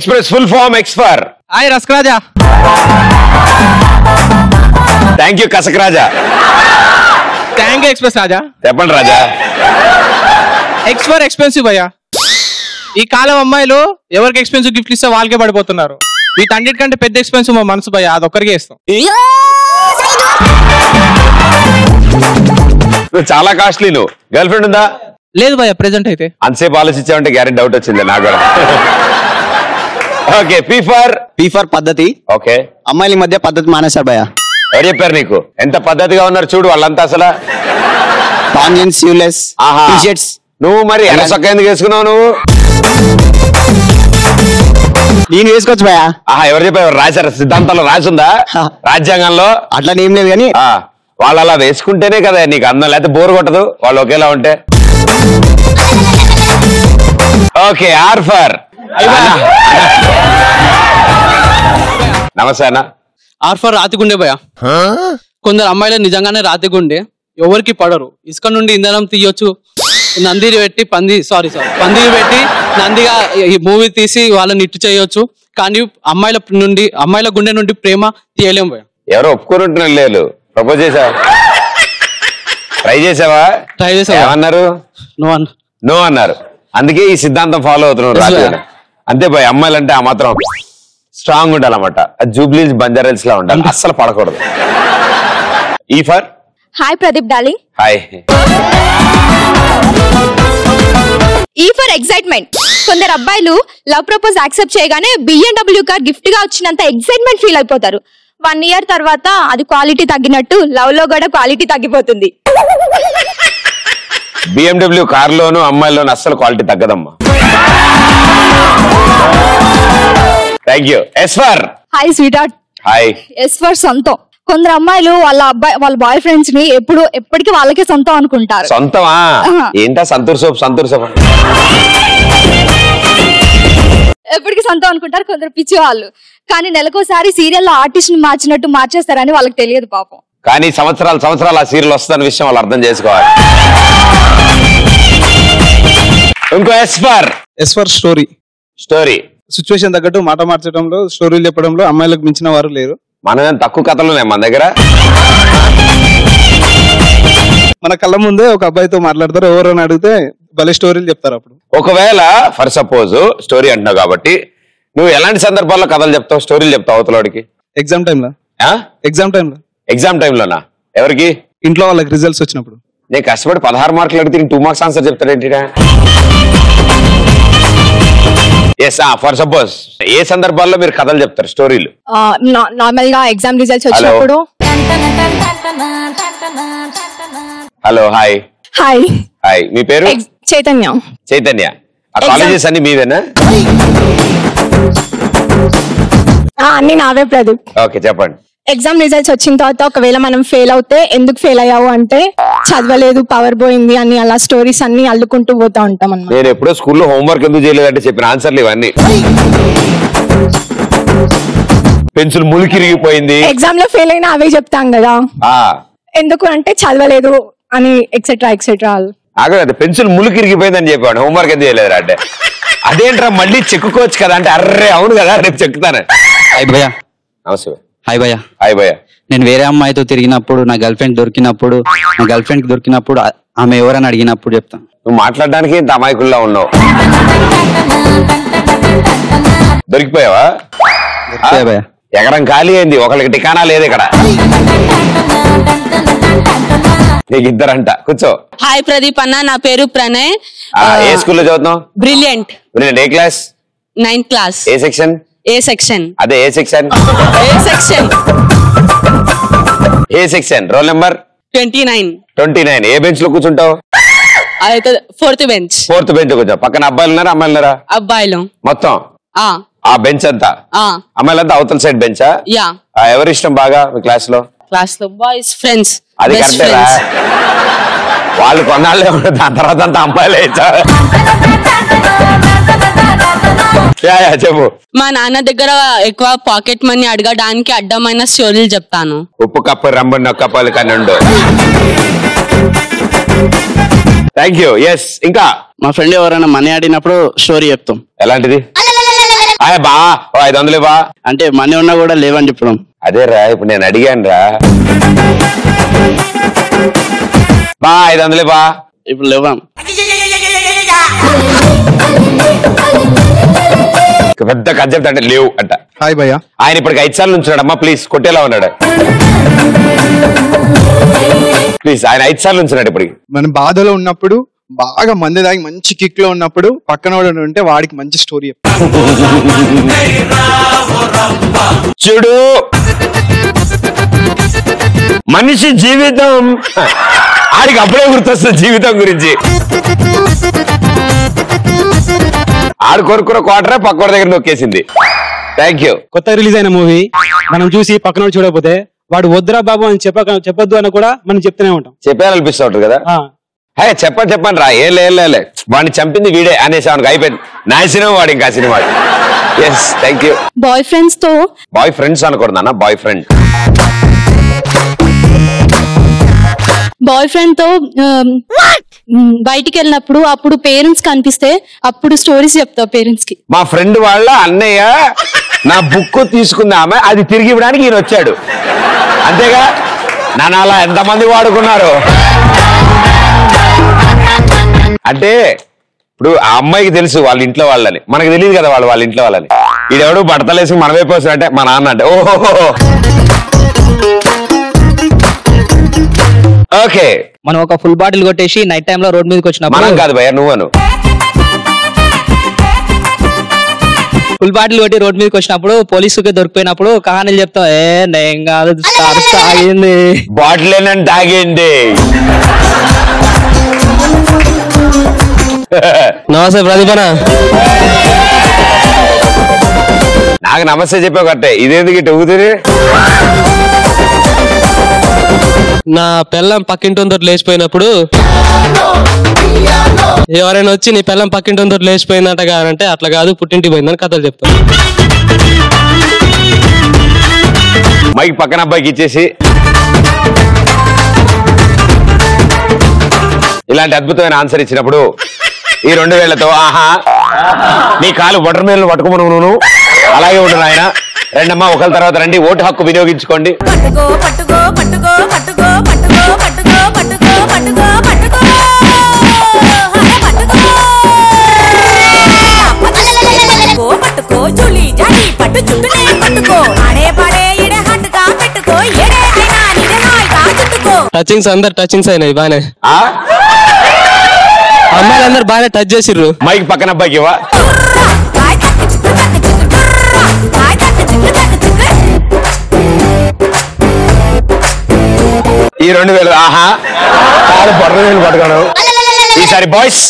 Express full form X4. Hi Raskaraja. Thank you Kasakaraja. Thank you Express Raja. చెప్పండి రాజా. X4 expensive భయ్యా. ఈ కాలం అమ్మాయిలు ఎవరికి ఎక్స్పెన్సివ్ గిఫ్ట్ ఇస్తే వాళ్ళకే పడిపోతున్నారు. వీటన్నిటికంటే పెద్ద ఎక్స్పెన్సివ్ మా మనసు భయ్యా, అదొక్కరికే ఇస్తాం. చాలా కాస్ట్లీ. నువ్వు గర్ల్ ఫ్రెండ్ ఉందా? లేదు భయ్యా ప్రెసెంట్ అయితే. అంతసేపు ఆలోచించావంటే గ్యారెంటీ డౌట్ వచ్చింది నాకు కూడా. ఓకే పీ ఫర్ పద్ధతి. ఓకే అమ్మాయిల మధ్య పద్ధతి మానేశారు భయ్యా. ఎవరు చెప్పారు నీకు? ఎంత పద్ధతిగా ఉన్నారు చూడు వాళ్ళంతా అసలు. పాంజెన్స్ యూలెస్ టీ-షర్ట్స్. నువ్వు మరి ఎలా సొక్క ఎందుకు వేసుకున్నావు నువ్వు? నేను వేసుకోవచ్చు భయ్యా. ఎవరు చెప్పారు? రాశారు సిద్ధాంతంలో రాసిందా రాజ్యాంగంలో? అట్లా ఏం లేదు కానీ వాళ్ళు అలా వేసుకుంటేనే కదా నీకు అందం, లేకపోతే బోర్ కొట్టదు వాళ్ళు ఒకేలా ఉంటే. Okay R for. నమస్తే అన్న. ఆర్ఫర్ రాతిగుండే భయ. కొందరు అమ్మాయిలు నిజంగానే రాతిగుండే, ఎవరికి పడరు. ఇసుక నుండి ఇంధనం తీయొచ్చు, నందిని పెట్టి పందిరి పెట్టి నందిగా ఈ మూవీ తీసి వాళ్ళని ఇట్టు చేయొచ్చు. కానీ అమ్మాయిల గుండె నుండి ప్రేమ తీయలేం భయ. ఎవరో ఒప్పుకోనుంటున్నారు లేదు. ప్రపోజ్ చేసావా? ట్రై చేసావా? ట్రై చేసా. ఏమన్నారు? నో అన్నారు. అందుకే ఈ సిద్ధాంతం ఫాలో అవుతున్నావు. అంతే భయ, అమ్మాయిలు అంటే ఆ మాత్రం స్ట్రాంగ్ ఉండాలన్నమాట. జూబ్లీస్ బంజారాల్స్ లా ఉండాలి, అస్సలు పడకూడదు. ఈ for hi Pradeep darling. Hi. ఈ ఫర్ ఎక్సైట్మెంట్. కొందరు అబ్బాయిలు లవ్ ప్రపోజ్ యాక్సెప్ట్ చేయగానే BMW కార్ గిఫ్ట్ గా వచ్చినంత ఎక్సైట్మెంట్ ఫీల్ అయిపోతారు. 1 year తర్వాత అది క్వాలిటీ తగ్గినట్టు లవ్ లో కూడా క్వాలిటీ తగ్గిపోతుంది. BMW కార్లోను అమ్మాయిలోను అస్సలు క్వాలిటీ తగ్గదమ్మా. Thank you. ఎస్ఫర్. Hi sweet heart. హాయ్. ఎస్ఫర్ సొంతం. కొందరు అమ్మాయిలు వాళ్ళ బాయ్ ఫ్రెండ్స్ ని ఎప్పటికీ వాళ్ళకే సొంతం అనుకుంటారు. సొంతమా? ఏంటా సంతూర్ సోప్ ఎప్పటికీ సొంతం అనుకుంటారు కొందరు పిచ్చి వాళ్ళు. కానీ నెలకోసారి సీరియల్లో ఆర్టిస్ట్ ని మార్చినట్టు మార్చేస్తారని వాళ్ళకి తెలియదు పాపం. కానీ సంవత్సరాలు ఆ సీరియల్ వస్తుందన్న విషయం వాళ్ళు అర్థం చేసుకోవాలి. ఇంకో ఎస్ఫర్ స్టోరీ. సిచ్యువేషన్ తగ్గట్టు మాట మార్చడంలో, స్టోరీలు చెప్పడంలో అమ్మాయిలకు మించిన వారు లేరు. మనం తక్కువ కథలు ఉన్నాయి మన దగ్గర. మన కళ్ళ ముందే ఒక అబ్బాయితో మాట్లాడతారు, ఎవరైనా అడిగితే భలే స్టోరీలు చెప్తారు. అప్పుడు ఒకవేళ ఫర్ సపోజ్ స్టోరీ అంటున్నావు కాబట్టి నువ్వు ఎలాంటి సందర్భాల్లో కథలు చెప్తావు, స్టోరీలు చెప్తావు అవతలవాడికి? ఎగ్జామ్ టైంలోనా? ఎవరికి? ఇంట్లో వాళ్ళకి రిజల్ట్స్ వచ్చినప్పుడు. నేను కష్టపడి 16 మార్కులు అడిగితే 2 మార్క్స్ ఆన్సర్ చెప్తాడేంటి? ఎస్ ఫర్ సపోజ్ ఏ సందర్భాల్లో మీరు కథలు చెప్తారు, స్టోరీలు? నార్మల్ గా ఎగ్జామ్ రిజల్ట్స్ వచ్చినప్పుడు. Hello hi. హాయ్. హాయ్. మీ పేరు? చైతన్య. ఆ కాలేజెస్ అన్ని మీవేనా? అన్ని నావే ప్రదీప్. ఓకే చెప్పండి. ఎగ్జామ్ రిజల్ట్స్ వచ్చిన తర్వాత ఒకవేళ మనం ఫెయిల్ అవుతే ఎందుకు ఫెయిల్ అయ్యావు అంటే చదవలేదు, పవర్ పోయింది అని అలా స్టోరీస్ అన్ని అల్లుకుంటూ పోతా ఉంటాం అన్నమాట. నేను ఎప్పుడో స్కూల్లో హోంవర్క్ ఎందుకు చేయలేదంటే చెప్పిన ఆన్సర్లు ఇవన్నీ. పెన్సిల్ ములికిరిగిపోయింది. ఎగ్జామ్ లో ఫెయిల్ అయినా అవే చెప్తాం కదా. ఎందుకు అంటే చదవలేదు అని ఎక్సెట్రా. అదే పెన్సిల్ ములికిరిగిపోయింది అని చెప్పాడు, హోంవర్క్ ఎందుకు చేయలేదు అంటే. అదేంట్రా మళ్ళీ చెక్కుకోవచ్చు కదా అంటే, అర్రే అవును కదా రేపు చెక్కుతాను. హాయ్ భయ్యా. నమస్తే. హాయ్ భయ్యా. హాయ్ భయ్యా. నేను వేరే అమ్మాయితో తిరిగినప్పుడు, నా గర్ల్ ఫ్రెండ్ దొరికినప్పుడు ఆమె ఎవరని అడిగినప్పుడు చెప్తాను. నువ్వు మాట్లాడడానికి ఇంత అమాయకుల్లా ఉన్నావు. దొరికిపోయావా? ఎకరం ఖాళీ అయింది, ఒకరికి టికానా లేదు ఇక్కడ. నీకు ఇద్దరంట. కూర్చో. హాయ్ ప్రదీప్ అన్న, నా పేరు ప్రణయ్. ఏ స్కూల్లో చదువుతున్నావు? బ్రిలియంట్. ఏ క్లాస్? 9th class. ఏ సెక్షన్? A section. అదే A section? A section. Roll number 29. ఏ బెంచ్ లో కూర్చుంటావు? 4th bench. 4th బెంచ్ లో కూర్చో. పక్కన అబ్బాయిలు ఉన్నారా అమ్మాయిలు ఉన్నారా? అబ్బాయిలు మొత్తం. ఆ బెంచ్ అంతా అమ్మాయిలంతా అవతల సైడ్ బెంచా? ఎవరి ఇష్టం బాగా మీ క్లాస్ లో? Boys friends. అది కరెక్టేరా? వాళ్ళు కొన్నాళ్ళే ఉండదు, దాని తర్వాత అంతా అమ్మాయిలే. చెప్పు. మా నాన్న దగ్గర ఎక్కువ పాకెట్ మనీ అడగడానికి అడ్డమైన స్టోరీలు చెప్తాను. ఉప్పు కప్పు రంబు నొక్కపాలు కనుండు. Thank you. ఎస్ ఇంకా మా ఫ్రెండ్ ఎవరైనా మనీ అడిగినప్పుడు స్టోరీ చెప్తాం. ఎలాంటిది? బా 500 బా అంటే మనీ ఉన్నా కూడా లేవని చెప్పడం. అదేరా ఇప్పుడు నేను అడిగాను రా బా 500 బా ఇప్పుడు లేవా. పెద్ద కన్సెప్ట్ అంటే లేవు అంట. హాయ్ భయ్యా. ఆయన ఇప్పటికి 5 సార్లు ఉంచున్నాడమ్మా ప్లీజ్ కొట్టేలా ఉన్నాడు ప్లీజ్. ఆయన 5 సార్లు ఉంచున్నాడు ఇప్పటికి. మనం బాధలో ఉన్నప్పుడు బాగా మంది దాగి మంచి కిక్ లో ఉన్నప్పుడు పక్కన వాడు ఉంటే వాడికి మంచి స్టోరీ చూడు మనిషి జీవితం ఆడికి అప్పుడే గుర్తొస్తుంది జీవితం గురించి. ఆడు కొరుకున్న క్వార్టరే పక్క దగ్గర నొక్కేసింది. Thank you. కొత్త రిలీజ్ అయిన మూవీ మనం చూసి పక్కన చూడకపోతే వాడు వద్దురా బాబు అని చెప్పొద్దు అని కూడా మనం చెప్తూనే ఉంటాం. చెప్పాలనిపిస్తూ ఉంటుంది కదా. చెప్పండి రా ఏం లే వాడిని చంపింది వీడే అనేసి వాడికి అయిపోయింది. నా సినిమా వాడు ఇంకా cinema. Yes thank you. Bye friends అనకూడదు అన్న బాయ్ ఫ్రెండ్. బాయ్ ఫ్రెండ్ తో బయటికి వెళ్ళినప్పుడు అప్పుడు పేరెంట్స్ కనిపిస్తే అప్పుడు స్టోరీస్ చెప్తావు పేరెంట్స్ కి. మా ఫ్రెండ్ వాళ్ళ అన్నయ్య నా బుక్ తీసుకుంది ఆమె అది తిరిగి ఇవ్వడానికి ఈయన వచ్చాడు అంతేగా. నన్ను అలా ఎంతమంది వాడుకున్నారు అంటే ఇప్పుడు ఆ అమ్మాయికి తెలుసు వాళ్ళ ఇంట్లో వాళ్ళని, మనకు తెలియదు కదా వాళ్ళ ఇంట్లో వాళ్ళని. ఈడెవడు బట్టలేసి మన వైపు వస్తాడంటే మా నాన్న అంటే ఓహో ఓకే. మనం ఒక ఫుల్ బాటిల్ కొట్టేసి నైట్ టైం లో రోడ్ మీదకి వచ్చినప్పుడు మనం కాదు భయ్యా నువ్వను ఫుల్ బాటిల్ కొట్టి రోడ్ మీదకి వచ్చినప్పుడు పోలీసుకి దొరికిపోయినప్పుడు కహానీలు చెప్తాం. నేను కాదు తాగింది బాటిల్ ఏనంటే తాగేయండి. నమస్తే ప్రదీపనా. నాకు నమస్తే చెప్పావు కట్టే ఇదేందుకు ఇటు ఊగుతుంది. నా పెళ్ళం పక్కింటితో లేచిపోయినప్పుడు ఎవరైనా వచ్చి నీ పెళ్ళం పక్కింటితో లేచిపోయిందంటగా అంటే అట్లా కాదు పుట్టింటికి పోయిందని కథలు చెప్తాను. మైక్ పక్కన అబ్బాయికి ఇచ్చేసి ఇలాంటి అద్భుతమైన ఆన్సర్ ఇచ్చినప్పుడు ఈ 2000తో ఆహా నీ కాలు బటర్ మేలు పట్టుకోమను నువ్వు అలాగే ఉండు నాయన. రెండమ్మా ఒకరి తర్వాత రండి ఓటు హక్కు వినియోగించుకోండి. టచింగ్స్ అందరు టచింగ్స్ అయినాయి బానే. అమ్మాయిలు అందరు బాగా టచ్ చేసిర్రు. మైక్ పక్కన అబ్బాయికి ఇవ్వ. ఈ 2000 ఆహా కాలు బటర్ మేలు పట్టుకోను. ఈసారి బాయ్స్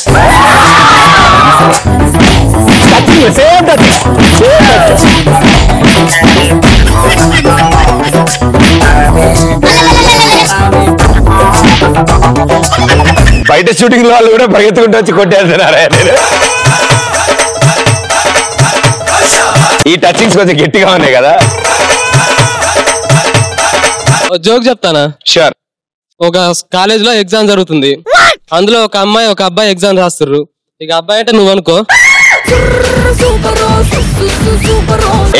బయట షూటింగ్ వాళ్ళు కూడా పరిగెత్తుకుంటూ వచ్చి కొట్టేస్తున్నారా. ఈ టచింగ్స్ కొంచెం గట్టిగా ఉన్నాయి కదా. జోక్ చెప్తానా? షూర్. ఒక కాలేజ్ లో ఎగ్జామ్ జరుగుతుంది. అందులో ఒక అమ్మాయి ఒక అబ్బాయి ఎగ్జామ్ రాస్తుర్రు. ఇక అబ్బాయి అంటే నువ్వు అనుకో.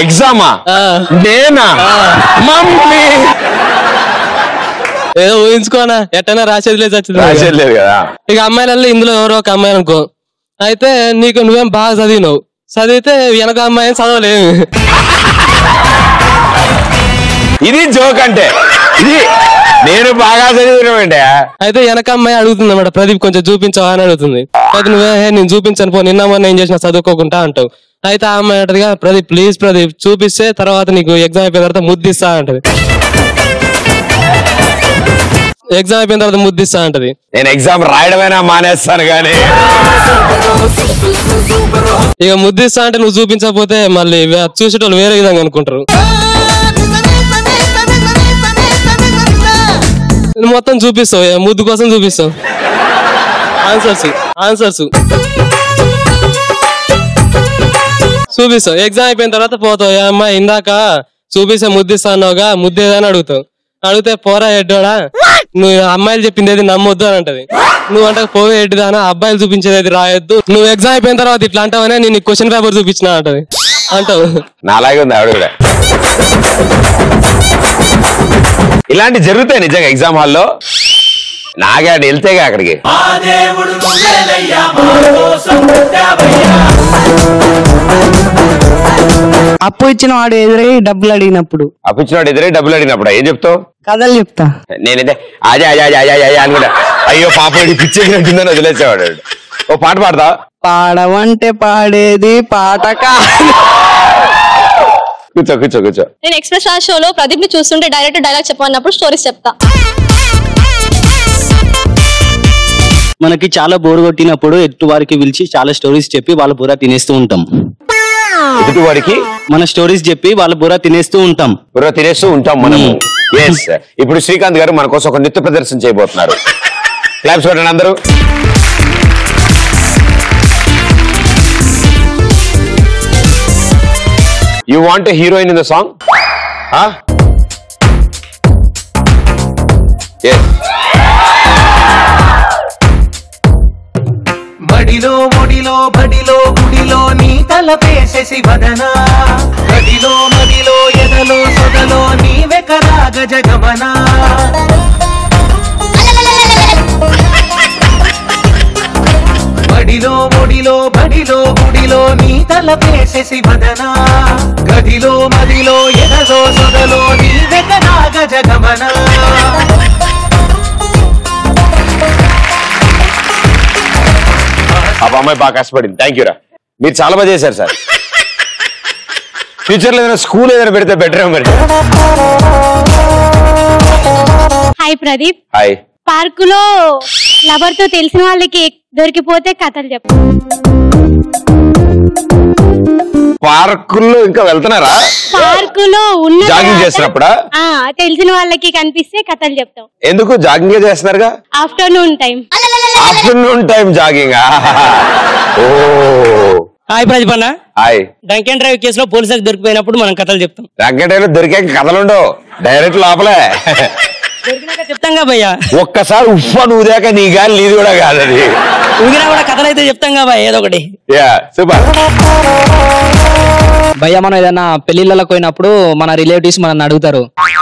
ఎగ్జామా నేనా మమ్మీ ఏదో ఊహించుకోనా ఎట్టైనా రాసేది లేదు రాసేది లేదు కదా. ఇక అమ్మాయిలలో ఇందులో ఎవరో ఒక అమ్మాయి అనుకో. అయితే నీకు నువ్వేం బాగా చదివినావు, చదివితే వెనక అమ్మాయి చదవలేవు. ఇది జోక్ అంటే ఇది నేను బాగా చదివినామంటే. అయితే వెనక అమ్మాయి అడుగుతుంది అన్నమాట, ప్రదీప్ కొంచెం చూపించావా అని అడుగుతుంది. అయితే నువ్వే నేను చూపించాను పో నిన్న మొన్న ఏం చేసినా చదువుకోకుండా అంటావు. అయితే ఆ అమ్మాయి అంటదిగా ప్రదీప్ ప్లీజ్ ప్రదీప్ చూపిస్తే తర్వాత నీకు ఎగ్జామ్ అయిపోయిన తర్వాత ముద్దిస్తా అంటది. ఎగ్జామ్ అయిపోయిన తర్వాత ముద్దిస్తా అంటది. నేను ఎగ్జామ్ రాయడమైనా మానేస్తాను కానీ ఇక ముద్దిస్తా అంటే నువ్వు చూపించకపోతే మళ్ళీ చూసేటోళ్ళు వేరే విధంగా అనుకుంటారు. మొత్తం చూపిస్తావు ముద్దు కోసం చూపిస్తావు. ఆన్సర్స్ చూపిస్తావు. ఎగ్జామ్ అయిపోయిన తర్వాత పోతావు. అమ్మా ఇందాక చూపిస్తే ముద్దిస్తా అన్నావుగా ముద్దేదని అడుగుతావు. అడిగితే పోరా ఎడ్డోడా నువ్వు అమ్మాయిలు చెప్పింది ఏది నమ్మొద్దు అని అంటది. నువ్వు అంటే పోవే ఎడ్డిదానా అబ్బాయిలు చూపించేది రాయొద్దు, నువ్వు ఎగ్జామ్ అయిపోయిన తర్వాత ఇట్లా అంటావనే నేను క్వశ్చన్ పేపర్ చూపించిన అంటది. అంటావు. నాలాగే ఉంది ఆవిడ కూడా. ఇలాంటి జరుగుతాయి నిజంగా ఎగ్జామ్ హాల్లో. నాగే అటు వెళ్తేగా అక్కడికి. అప్పు ఇచ్చిన వాడు ఎదురై డబ్బులు అడిగినప్పుడు డబ్బులు అడిగినప్పుడు ఏం చెప్తావు? కథలు చెప్తా. నేనైతే అజా అజా అజా అజా అనుకుంటా. అయ్యో పాప పిచ్చెక్కినట్టుందని వదిలేసేవాడు. ఓ పాట పాడతా? పాడవంటే పాడేది పాట కాదు. కూర్చో కూర్చో కూర్చో. నేను ఎక్స్ప్రెస్ రాజ్ షోలో ప్రదీప్ ని చూస్తుంటే డైరెక్ట్ డైలాగ్ చెప్పమన్నప్పుడు స్టోరీస్ చెప్తా. మనకి చాలా బోర్ కొట్టినప్పుడు ఎటు వారికి పిలిచి చాలా స్టోరీస్ చెప్పి వాళ్ళ బుర్ర తినేస్తూ ఉంటాం. ఎదుటి వాడికి మన స్టోరీస్ చెప్పి వాళ్ళ బుర్ర తినేస్తూ ఉంటాం మనము. ఎస్, ఇప్పుడు శ్రీకాంత్ గారు మన కోసం ఒక నృత్య ప్రదర్శన చేయబోతున్నారు. క్లాప్స్ కొట్టండి అందరూ. You want a heroine in the song? Huh? Yes. బడిలో ఒడిలో బడిలో గుడిలో నీ తలపేసేసి వదనా, గడిలో మడిలో ఎదలో సొదలో నీవే కదా గజగమనా. బడిలో ఒడిలో బడిలో గుడిలో నీ తలపేసేసి వదనా, గదిలో మదిలో ఎదలో సొదలో నీవే కదా గజగమనా. అమ్మాయి బాగా కష్టపడింది. థ్యాంక్ యూ రా. మీరు చాలా బాగా చేశారు సార్. ఫ్యూచర్ లో ఏదైనా స్కూల్ ఏదైనా పెడితే బెటర్ మరి. హాయ్ ప్రదీప్. హాయ్. పార్కులో లవర్ తో తెలిసిన వాళ్ళకి దొరికిపోతే కథలు చెప్పు. పార్కుల్లో ఇంకా వెళ్తున్నారా? పార్కులో ఉన్న జాగింగ్ చేస్తున్నప్పుడా? తెలిసిన వాళ్ళకి కనిపిస్తే కథలు చెప్తాం. ఎందుకు జాగింగ్ చేస్తున్నారుగా? Afternoon time jogging. ఓ హాయ్ ప్రదీపన్న. హాయ్. డ్రంక్ అండ్ డ్రైవ్ కేసులో పోలీసులకు దొరికిపోయినప్పుడు మనం కథలు చెప్తాం. డ్రంక్ అండ్ డ్రైవ్ దొరికాక కథలుండవు, డైరెక్ట్ లోపలే చెప్తాం కా భయ్యా. ఒక్కసారి ఉఫ్ ఊదాక నీ గాలి నీది కూడా కాదు, అది ఊగినా కూడా కథలు అయితే చెప్తాం కా భయ్య ఏదో ఒకటి. సూపర్ భయ్య. మనం ఏదైనా పెళ్లిళ్ళకి పోయినప్పుడు మన రిలేటివ్స్ మనల్ని అడుగుతారు,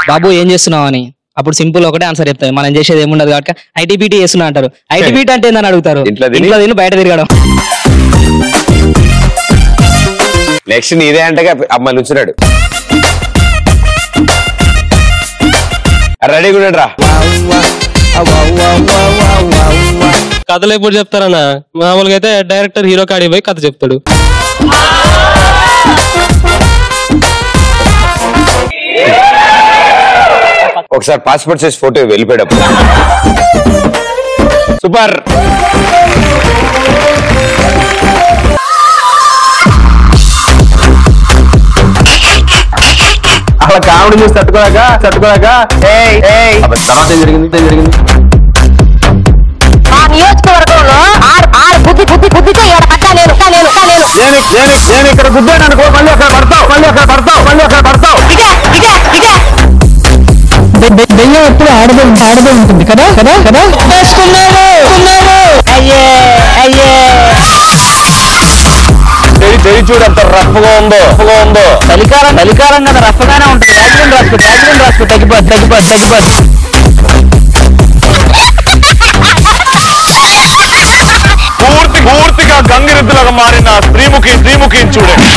బాబు ఏం చేస్తున్నావు అని. అప్పుడు సింపుల్ ఒకటే ఆన్సర్ చెప్తాయి, మనం చేసేది ఏముండదు కాబట్టి ఐటీబీటీ చేస్తున్నా అంటారు. ఐటీబీటీ అంటే ఏందని అడుగుతారు, ఇంట్లో తిని బయట తిరగడం. నెక్స్ట్ నీదే అంటే అమ్మాయి నుంచున్నాడు. రెడీ కూడా రా. కథలు ఎప్పుడు చెప్తారన్నా? మామూలుగా అయితే డైరెక్టర్ హీరో కాడికి పోయి కథ చెప్తాడు. ఒకసారి పాస్పోర్ట్ సైజ్ ఫోటో వెళ్ళిపోయేటప్పుడు. సూపర్. అలా కామెడీ చూసి తట్టుకోలేక తర్వాత ఏం జరిగింది? నియోజకవర్గంలో నేను ఇక్కడ గుద్దాను అనుకో, మళ్ళీ అక్కడ పడతావు. దెయ్యం ఎప్పుడు ఆడదే ఉంటుంది కదా. చెయ్యి చూడు ఎంత రఫ్గా ఉందో. చలికాలం కదా రఫ్గానే ఉంటుంది. రాజమండ్రి రాసుకో తగ్గిపోద్ది. పూర్తిగా గంగిరెద్దులాగా మారిన స్త్రీముఖి చూడండి.